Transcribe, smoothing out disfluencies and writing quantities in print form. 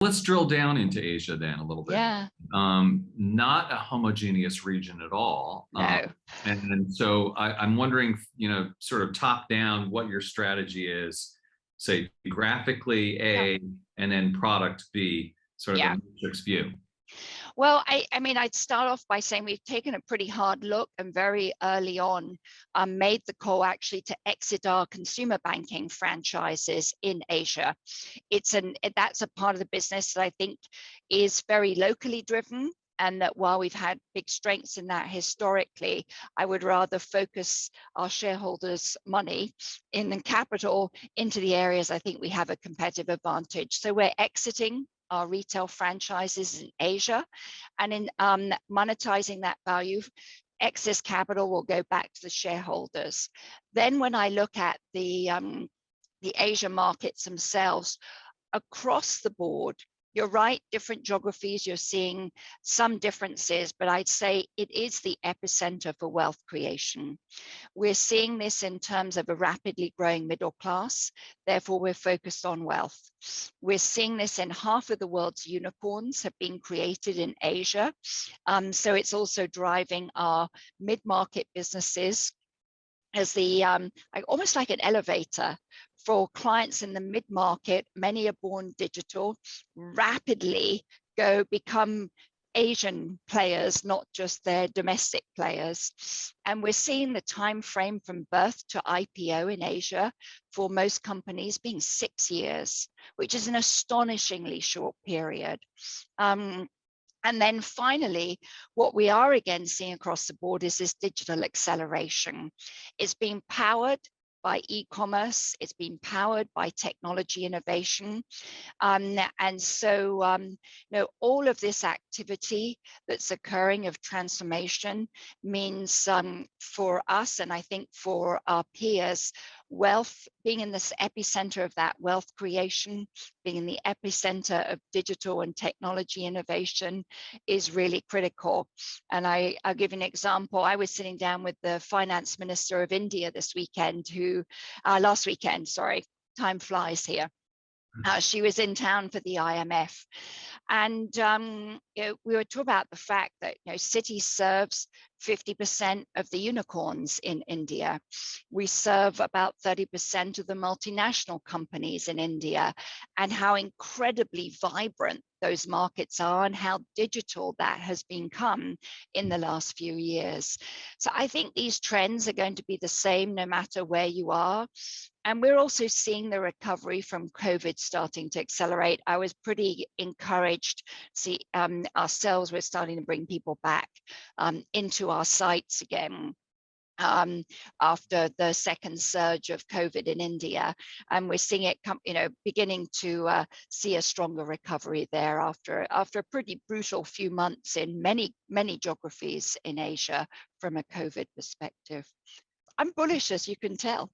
Let's drill down into Asia then a little bit. Yeah. Not a homogeneous region at all. No. And so I'm wondering, sort of top down what your strategy is, say graphically Yeah. A, and then product B, sort of Yeah. a matrix view. Well, I mean, I'd start off by saying we've taken a pretty hard look and very early on made the call actually to exit our consumer banking franchises in Asia. That's a part of the business that I think is very locally driven. And that while we've had big strengths in that historically, I would rather focus our shareholders' money in the capital into the areas I think we have a competitive advantage. So we're exiting our retail franchises in Asia, and in monetizing that value, excess capital will go back to the shareholders. Then when I look at the Asia markets themselves, across the board, you're right, different geographies, you're seeing some differences, but I'd say it is the epicenter for wealth creation. We're seeing this in terms of a rapidly growing middle class, therefore we're focused on wealth. We're seeing this in half of the world's unicorns have been created in Asia. So it's also driving our mid-market businesses as almost like an elevator for clients in the mid-market. Many are born digital, rapidly become Asian players, not just their domestic players. And we're seeing the time frame from birth to IPO in Asia for most companies being 6 years, which is an astonishingly short period. And then finally, what we are again seeing across the board is this digital acceleration. It's being powered by e-commerce, it's being powered by technology innovation. And so, all of this activity that's occurring of transformation means for us, and I think for our peers, wealth, being in this epicenter of that wealth creation, being in the epicenter of digital and technology innovation is really critical. And I'll give an example. I was sitting down with the finance minister of India last weekend, sorry, time flies here. She was in town for the IMF, and we were talking about the fact that Citi serves 50% of the unicorns in India. We serve about 30% of the multinational companies in India, and how incredibly vibrant those markets are and how digital that has become in the last few years. So I think these trends are going to be the same no matter where you are. And we're also seeing the recovery from COVID starting to accelerate. I was pretty encouraged to see ourselves, we're starting to bring people back into our sites again after the second surge of COVID in India. And we're seeing it beginning to see a stronger recovery there after a pretty brutal few months in many geographies in Asia from a COVID perspective. I'm bullish, as you can tell.